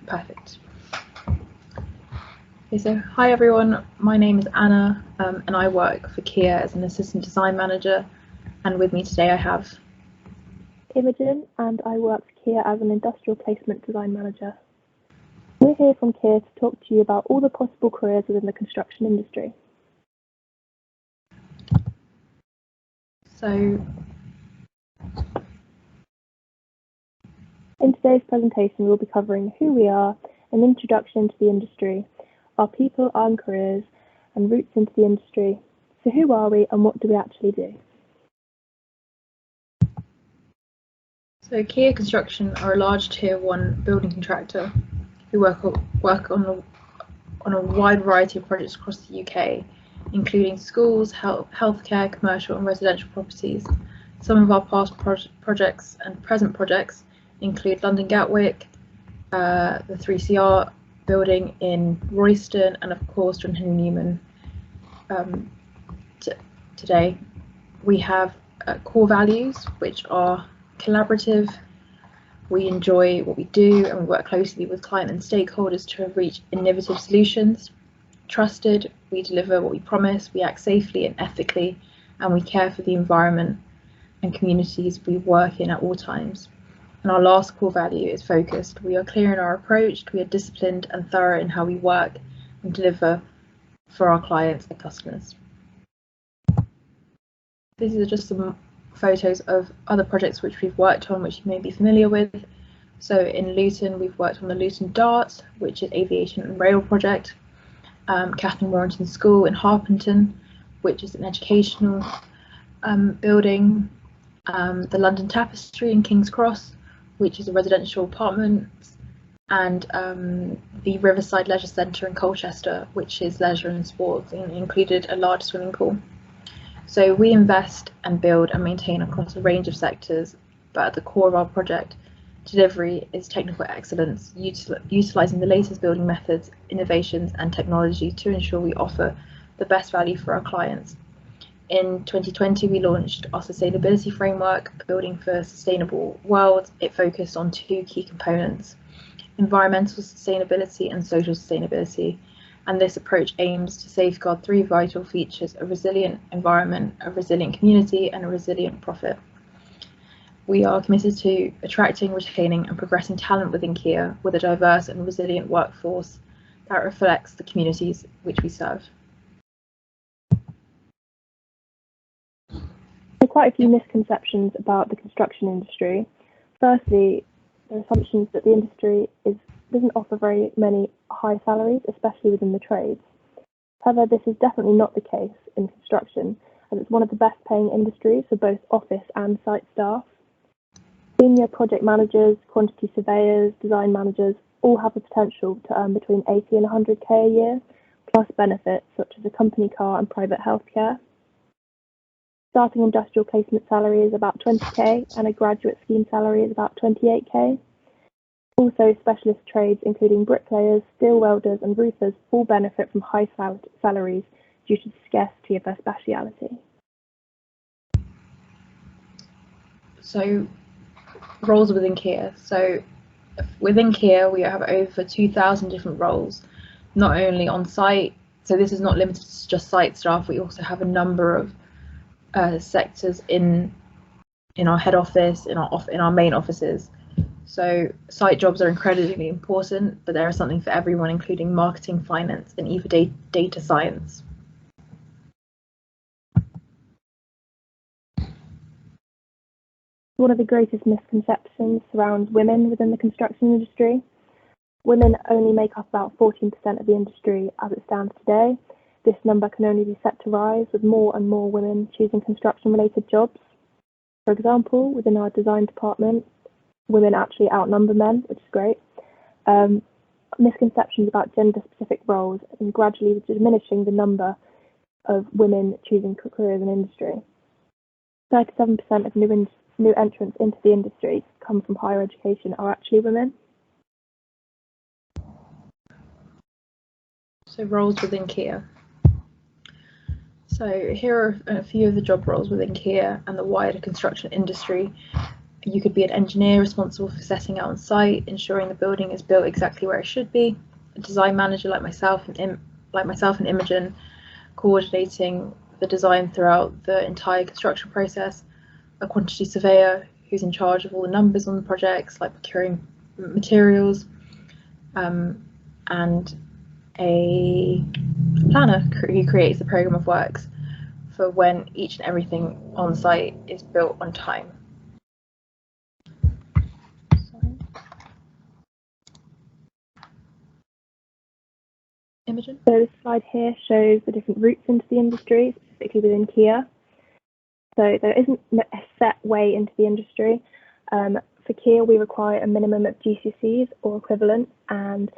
Perfect. Okay, so hi everyone, my name is Anna and I work for Kia as an assistant design manager, and with me today I have Imogen, and I work for Kia as an industrial placement design manager. We're here from Kia to talk to you about all the possible careers within the construction industry. So in today's presentation, we'll be covering who we are, an introduction to the industry, our people and careers, and routes into the industry. So who are we and what do we actually do? So Kia Construction are a large tier 1 building contractor who work on a wide variety of projects across the UK, including schools, healthcare, commercial and residential properties. Some of our past projects and present projects include London Gatwick, the 3CR building in Royston, and of course John Henry Newman. Today we have core values, which are collaborative. We enjoy what we do and we work closely with client and stakeholders to reach innovative solutions. Trusted, we deliver what we promise, we act safely and ethically, and we care for the environment and communities we work in at all times. And our last core value is focused. We are clear in our approach, we are disciplined and thorough in how we work and deliver for our clients and customers. These are just some photos of other projects which we've worked on, which you may be familiar with. So in Luton, we've worked on the Luton Dart, which is aviation and rail project. Catherine Warrington School in Harpenden, which is an educational building. The London Tapestry in King's Cross, which is a residential apartment. And the Riverside Leisure Centre in Colchester, which is leisure and sports, and included a large swimming pool. So we invest and build and maintain across a range of sectors, but at the core of our project delivery is technical excellence, utilising the latest building methods, innovations and technology to ensure we offer the best value for our clients. In 2020, we launched our sustainability framework, Building for a Sustainable World. It focused on two key components: environmental sustainability and social sustainability. And this approach aims to safeguard three vital features: a resilient environment, a resilient community, and a resilient profit. We are committed to attracting, retaining, and progressing talent within Kia with a diverse and resilient workforce that reflects the communities which we serve. There are quite a few misconceptions about the construction industry. Firstly, there are assumptions that the industry doesn't offer very many high salaries, especially within the trades. However, this is definitely not the case in construction, as it's one of the best paying industries for both office and site staff. Senior project managers, quantity surveyors, design managers all have the potential to earn between 80 and 100k a year, plus benefits such as a company car and private healthcare. Starting industrial placement salary is about 20k and a graduate scheme salary is about 28k. Also, specialist trades including bricklayers, steel welders and roofers all benefit from high salaries due to the scarcity of their speciality. So, roles within Kia. So within Kia, we have over 2,000 different roles, not only on site. So this is not limited to just site staff. We also have a number of sectors in our head office, in our main offices. So site jobs are incredibly important, but there is something for everyone, including marketing, finance, and even data science. One of the greatest misconceptions surrounds women within the construction industry. Women only make up about 14% of the industry as it stands today. This number can only be set to rise with more and more women choosing construction-related jobs. For example, within our design department, women actually outnumber men, which is great. Misconceptions about gender-specific roles and gradually diminishing the number of women choosing careers in industry. 37% of new entrants into the industry come from higher education are actually women. So roles within Kia. So here are a few of the job roles within Kia and the wider construction industry. You could be an engineer responsible for setting out on site, ensuring the building is built exactly where it should be. A design manager like myself and Imogen, coordinating the design throughout the entire construction process. A quantity surveyor who's in charge of all the numbers on the projects, like procuring materials, and a planner who creates the program of works for when each and everything on site is built on time. Imogen? So this slide here shows the different routes into the industry, specifically within Kia. So there isn't a set way into the industry. For Kia, we require a minimum of GCSEs or equivalent, and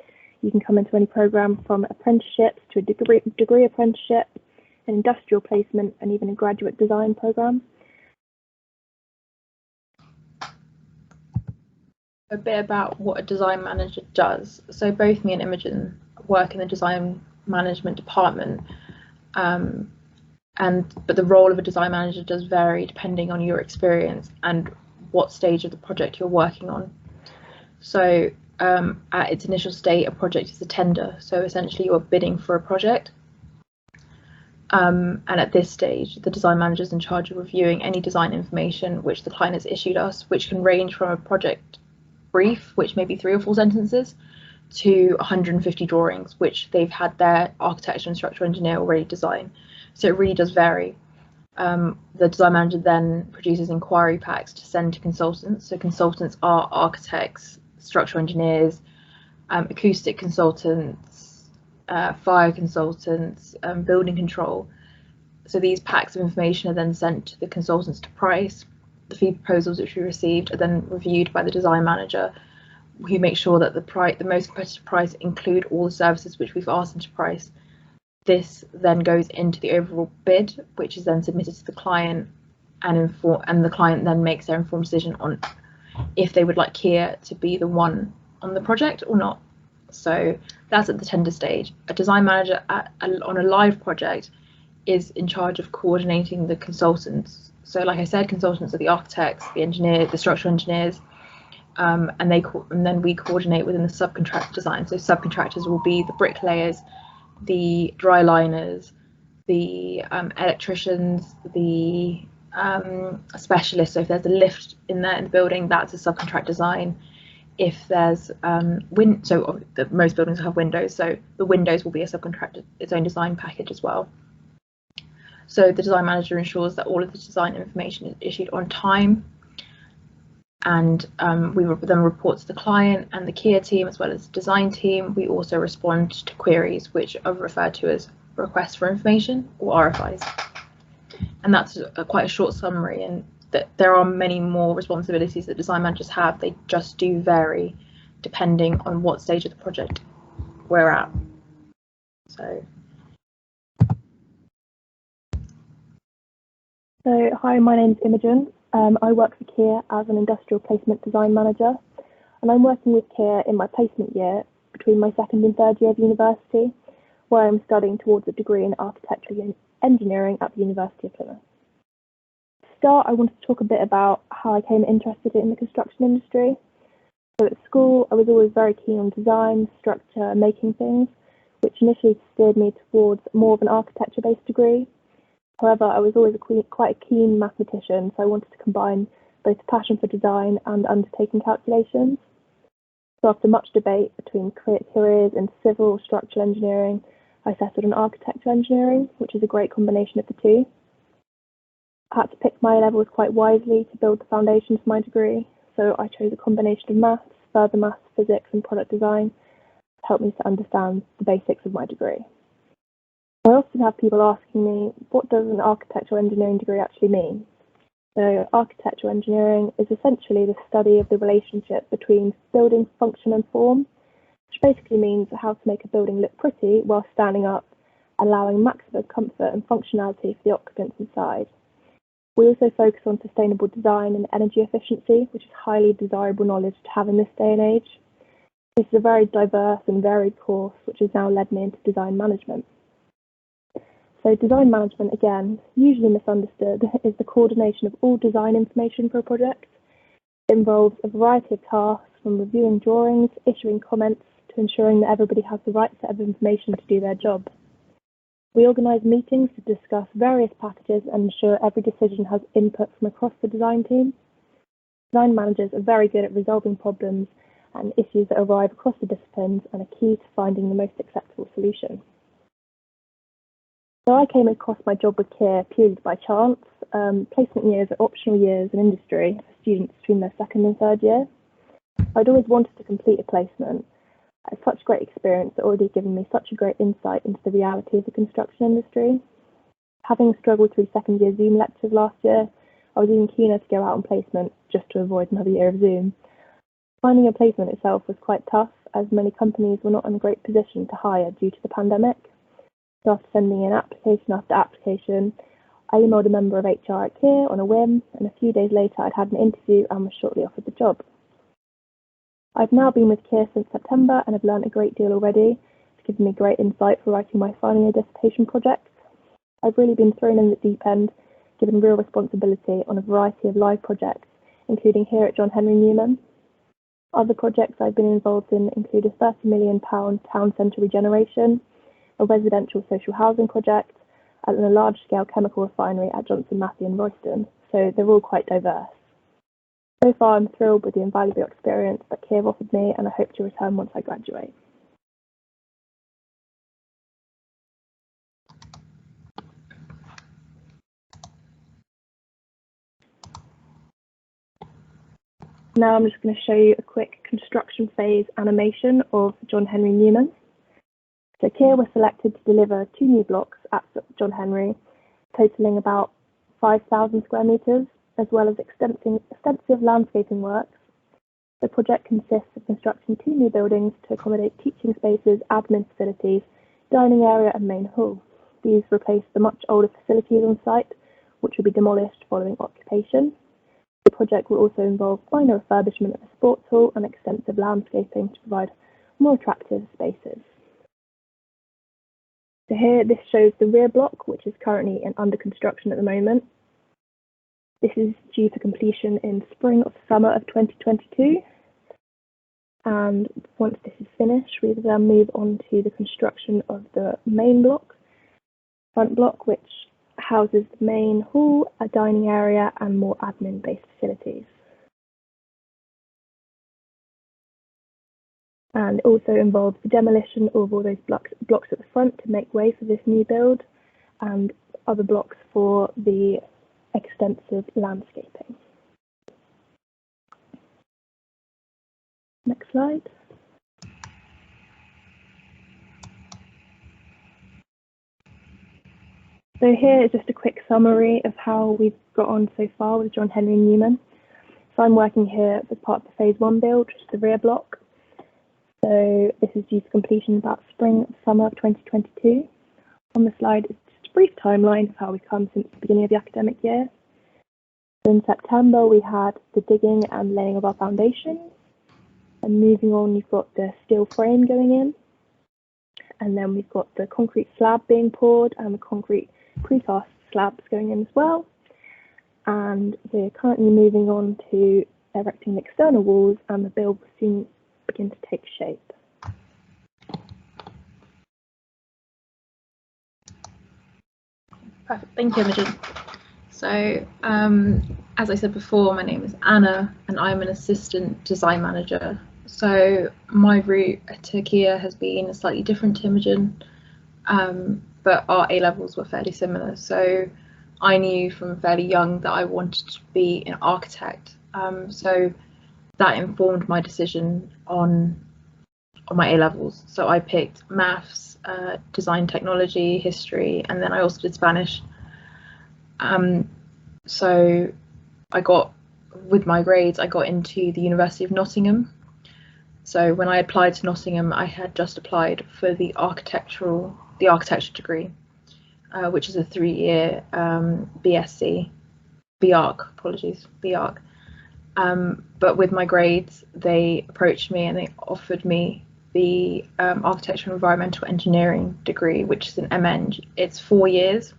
you can come into any program from apprenticeships to a degree apprenticeship, an industrial placement, and even a graduate design program. A bit about what a design manager does. So both me and Imogen work in the design management department, but the role of a design manager does vary depending on your experience and what stage of the project you're working on. So at its initial state, a project is a tender. So essentially you're bidding for a project. And at this stage, the design manager is in charge of reviewing any design information which the client has issued us, which can range from a project brief, which may be 3 or 4 sentences, to 150 drawings, which they've had their architecture and structural engineer already design. So it really does vary. The design manager then produces inquiry packs to send to consultants. So consultants are architects, structural engineers, acoustic consultants, fire consultants, building control. So these packs of information are then sent to the consultants to price. The fee proposals which we received are then reviewed by the design manager, who makes sure that the most competitive price include all the services which we've asked them to price. This then goes into the overall bid, which is then submitted to the client, and the client then makes their informed decision on if they would like Kia to be the one on the project or not. So that's at the tender stage. A design manager on a live project is in charge of coordinating the consultants. So like I said, consultants are the architects, the engineers, the structural engineers, and then we coordinate within the subcontract design. So subcontractors will be the bricklayers, the dry liners, the electricians, the specialists. So if there's a lift in the building, that's a subcontract design. If there's most buildings have windows, so the windows will be a subcontract, its own design package as well. So the design manager ensures that all of the design information is issued on time, and we then report to the client and the Kia team as well as the design team. We also respond to queries, which are referred to as requests for information or RFIs. And that's quite a short summary, and that there are many more responsibilities that design managers have. They just do vary depending on what stage of the project we're at. So hi, my name's Imogen. I work for Kia as an industrial placement design manager, and I'm working with Kia in my placement year between my 2nd and 3rd year of university, where I'm studying towards a degree in architectural engineering at the University of Plymouth. To start, I wanted to talk a bit about how I became interested in the construction industry. So at school, I was always very keen on design, structure, making things, which initially steered me towards more of an architecture-based degree. However, I was always quite a keen mathematician, so I wanted to combine both a passion for design and undertaking calculations. So after much debate between careers in civil or structural engineering, I settled on architectural engineering, which is a great combination of the two. I had to pick my levels quite wisely to build the foundation for my degree, so I chose a combination of maths, further maths, physics and product design to help me to understand the basics of my degree. I often have people asking me, what does an architectural engineering degree actually mean? So architectural engineering is essentially the study of the relationship between building function and form, which basically means how to make a building look pretty while standing up, allowing maximum comfort and functionality for the occupants inside. We also focus on sustainable design and energy efficiency, which is highly desirable knowledge to have in this day and age. This is a very diverse and varied course, which has now led me into design management. So design management, again, usually misunderstood, is the coordination of all design information for a project. It involves a variety of tasks, from reviewing drawings, issuing comments, to ensuring that everybody has the right set of information to do their job. We organise meetings to discuss various packages and ensure every decision has input from across the design team. Design managers are very good at resolving problems and issues that arise across the disciplines and are key to finding the most acceptable solution. So I came across my job with KIR purely by chance. Placement years are optional years in industry for students between their second and third year. I'd always wanted to complete a placement. I had such great experience that already given me such a great insight into the reality of the construction industry. Having struggled through second year Zoom lectures last year, I was even keener to go out on placement just to avoid another year of Zoom. Finding a placement itself was quite tough, as many companies were not in a great position to hire due to the pandemic. So after sending in application after application, I emailed a member of HR at KIR on a whim, and a few days later I'd had an interview and was shortly offered the job. I've now been with KIR since September and have learned a great deal already. It's given me great insight for writing my final year dissertation project. I've really been thrown in the deep end, given real responsibility on a variety of live projects, including here at John Henry Newman. Other projects I've been involved in include a £30 million town centre regeneration, a residential social housing project, and a large-scale chemical refinery at Johnson Matthey in Royston, so they're all quite diverse. So far, I'm thrilled with the invaluable experience that KIR offered me, and I hope to return once I graduate. Now I'm just going to show you a quick construction phase animation of John Henry Newman. So KIR was selected to deliver 2 new blocks at John Henry, totalling about 5,000 square metres, as well as extensive landscaping works. The project consists of constructing 2 new buildings to accommodate teaching spaces, admin facilities, dining area and main hall. These replace the much older facilities on site, which will be demolished following occupation. The project will also involve minor refurbishment of a sports hall and extensive landscaping to provide more attractive spaces. So here, this shows the rear block, which is currently under construction at the moment. This is due for completion in spring or summer of 2022. And once this is finished, we will then move on to the construction of the main block, front block, which houses the main hall, a dining area, and more admin-based facilities. And it also involves the demolition of all those blocks at the front to make way for this new build, and other blocks for the extensive landscaping. Next slide. So here is just a quick summary of how we've got on so far with John Henry Newman. So I'm working here as part of the phase 1 build, which is the rear block. So this is due for completion about spring, summer of 2022. On the slide is just a brief timeline of how we've come since the beginning of the academic year. So in September, we had the digging and laying of our foundations. And moving on, you've got the steel frame going in. And then we've got the concrete slab being poured and the concrete precast slabs going in as well. And we're currently moving on to erecting the external walls, and the build will soon begin to take shape. Perfect, thank you, Imogen. So, as I said before, my name is Anna, and I'm an assistant design manager. So my route to KIR has been slightly different to Imogen, but our A-levels were fairly similar. So I knew from fairly young that I wanted to be an architect. So that informed my decision on my A-levels. So I picked maths, design technology, history, and then I also did Spanish. So I got, with my grades, I got into the University of Nottingham. So when I applied to Nottingham, I had just applied for the architecture degree, which is a 3-year BSc, BArch. But with my grades, they approached me and they offered me the Architecture and Environmental Engineering degree, which is an MEng. It's 4 years,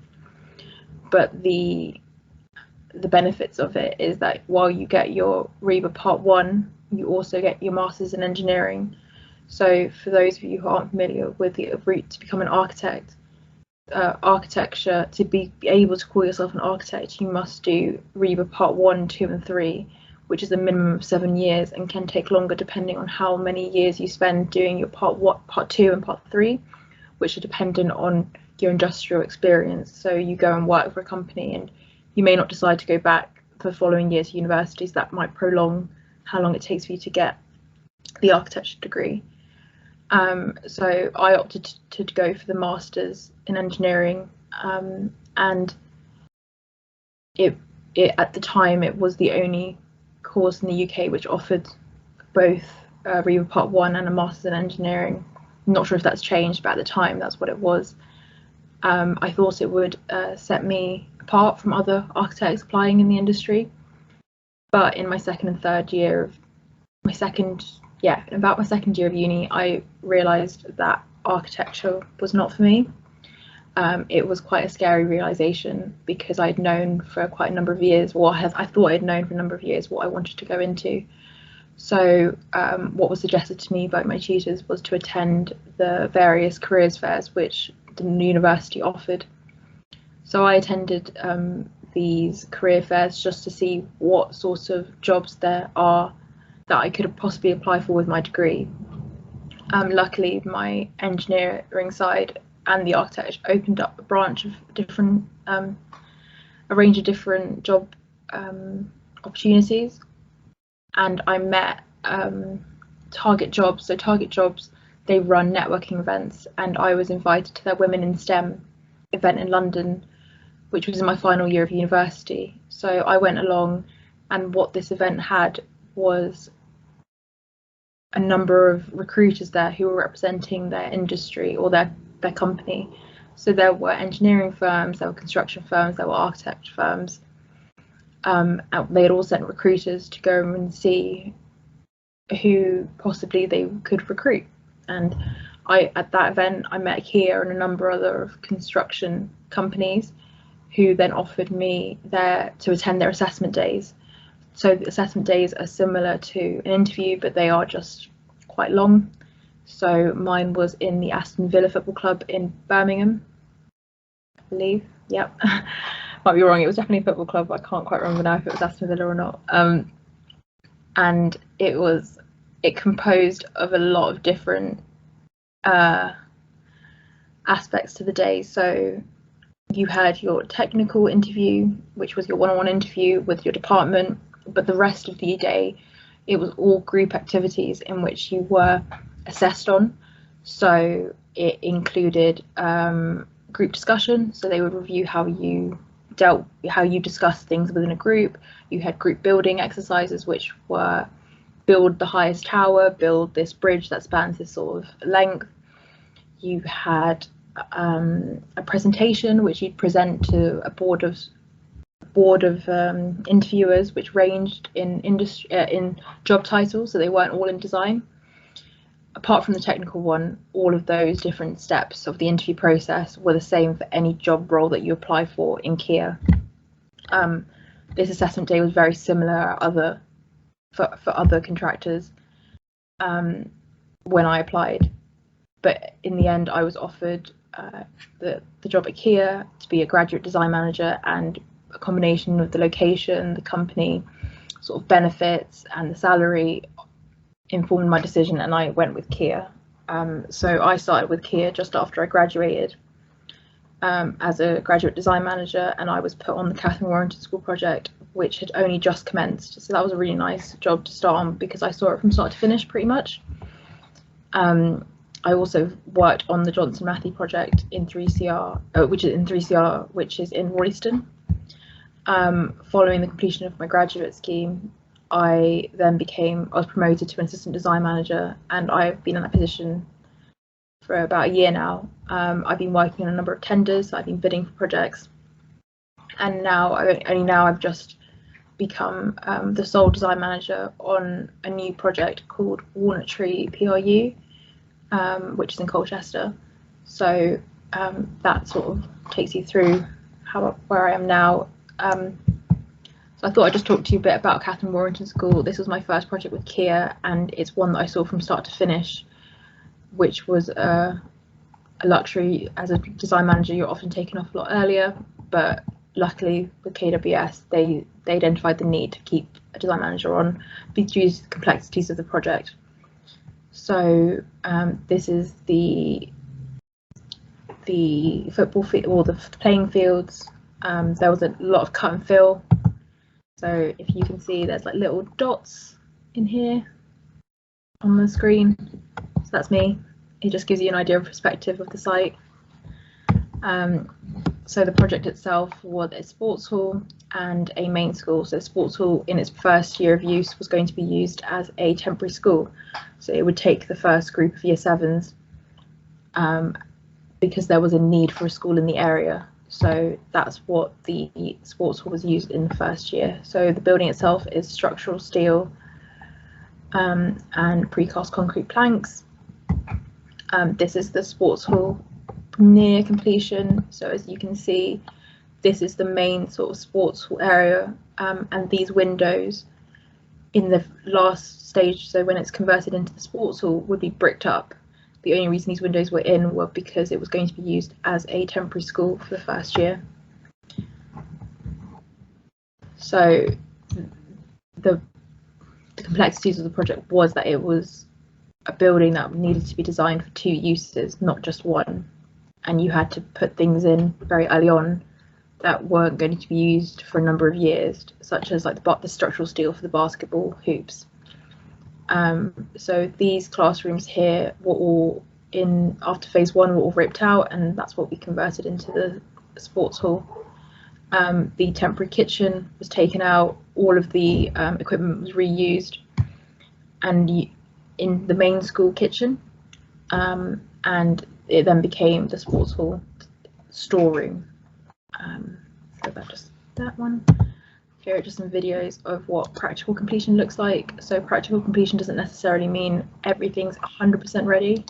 but the the benefits of it is that while you get your REBA Part 1, you also get your Masters in Engineering. So for those of you who aren't familiar with the route to become an architect, architecture, to be able to call yourself an architect, you must do REBA Part 1, 2 and 3, which is a minimum of 7 years and can take longer depending on how many years you spend doing your Part 2 and Part 3, which are dependent on your industrial experience. So you go and work for a company and you may not decide to go back for the following years to universities. That might prolong how long it takes for you to get the architecture degree. So I opted to go for the Masters in Engineering, and it at the time it was the only course in the UK which offered both REBA Part 1 and a Masters in Engineering. I'm not sure if that's changed, but at the time that's what it was. I thought it would set me apart from other architects applying in the industry, but in my second and third year of my second year of uni, I realised that architecture was not for me. It was quite a scary realisation because I'd known for quite a number of years, I thought I'd known for a number of years what I wanted to go into. So what was suggested to me by my tutors was to attend the various careers fairs which the university offered. So I attended these career fairs just to see what sorts of jobs there are that I could possibly apply for with my degree. Luckily, my engineering side and the architecture opened up a branch of different, a range of different job opportunities, and I met Target Jobs. So Target Jobs, they run networking events, and I was invited to their Women in STEM event in London, which was in my final year of university. So I went along, and what this event had was a number of recruiters there who were representing their industry or their company. So there were engineering firms, there were construction firms, there were architecture firms. They had all sent recruiters to go and see who possibly they could recruit. And at that event, I met Kia and a number of other construction companies who then offered me to attend their assessment days. So the assessment days are similar to an interview, but they are just quite long. So mine was in the Aston Villa Football Club in Birmingham, I believe. Yep, might be wrong. It was definitely a football club. I can't quite remember now if it was Aston Villa or not. And it composed of a lot of different aspects to the day. So you had your technical interview, which was your one-on-one interview with your department, but the rest of the day, it was all group activities in which you were assessed on. So it included group discussion. So they would review how you discussed things within a group. You had group building exercises, which were build the highest tower, build this bridge that spans this sort of length. You had a presentation which you'd present to a board of interviewers, which ranged in job titles, so they weren't all in design. Apart from the technical one, all of those different steps of the interview process were the same for any job role that you apply for in Kia. This assessment day was very similar for other contractors when I applied, but in the end I was offered the job at Kia to be a graduate design manager, and a combination of the location, the company sort of benefits and the salary informed my decision, and I went with Kia. So I started with Kia just after I graduated as a graduate design manager, and I was put on the Catherine Warrington School project, which had only just commenced. So that was a really nice job to start on because I saw it from start to finish pretty much. I also worked on the Johnson Matthey project in 3CR, which is in Royston. Following the completion of my graduate scheme, I was promoted to an assistant design manager, and I've been in that position for about a year now. I've been working on a number of tenders, so I've been bidding for projects, and only now I've just become the sole design manager on a new project called Walnut Tree PRU, which is in Colchester. So that sort of takes you through where I am now. So I thought I'd just talk to you a bit about Catherine Warrington School. This was my first project with Kia, and it's one that I saw from start to finish, which was a luxury. As a design manager, you're often taken off a lot earlier, but luckily with KWS, they identified the need to keep a design manager on due to the complexities of the project. So this is the football field, or the playing fields. There was a lot of cut and fill. So if you can see, there's like little dots in here on the screen. So that's me. It just gives you an idea of perspective of the site. So the project itself was a sports hall and a main school. So the sports hall in its first year of use was going to be used as a temporary school. So it would take the first group of year 7s because there was a need for a school in the area. So that's what the sports hall was used in the first year. So the building itself is structural steel and precast concrete planks. This is the sports hall near completion. So as you can see, this is the main sort of sports hall area, and these windows in the last stage, so when it's converted into the sports hall, would be bricked up. The only reason these windows were in were because it was going to be used as a temporary school for the first year. So the complexities of the project was that it was a building that needed to be designed for 2 uses, not just one. And you had to put things in very early on that weren't going to be used for a number of years, such as like the structural steel for the basketball hoops. So these classrooms here were all after phase 1 were all ripped out, and that's what we converted into the sports hall. The temporary kitchen was taken out, all of the equipment was reused, and in the main school kitchen, and it then became the sports hall storeroom. So that's just that one. Here are just some videos of what practical completion looks like. So practical completion doesn't necessarily mean everything's 100% ready,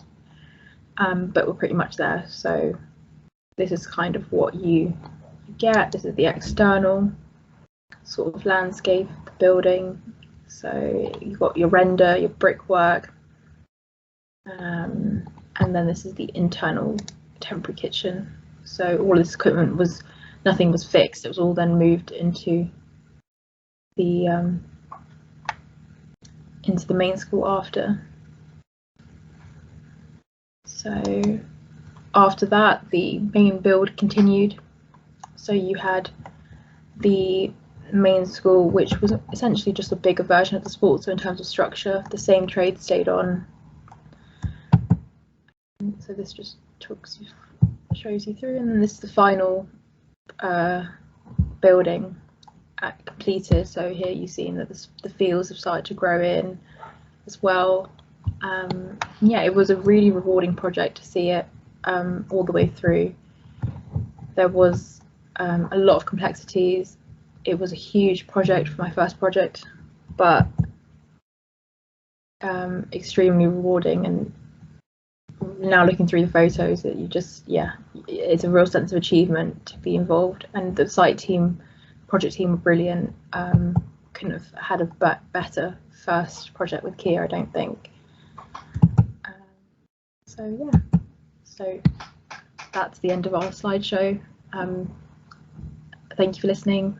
but we're pretty much there. So this is kind of what you get. This is the external sort of landscape of the building. So you've got your render, your brickwork, and then this is the internal temporary kitchen. So all of this equipment nothing was fixed. It was all then moved into the main school after. So after that, the main build continued. So you had the main school, which was essentially just a bigger version of the sports. So in terms of structure, the same trade stayed on. So this just shows you through, and then this is the final building completed. So here you've seen that the fields have started to grow in as well. Yeah, it was a really rewarding project to see it all the way through. There was a lot of complexities. It was a huge project for my first project, but extremely rewarding. And now looking through the photos, that it's a real sense of achievement to be involved. And the project team were brilliant. Couldn't have had a better first project with Kia, I don't think. So yeah, so that's the end of our slideshow. Thank you for listening.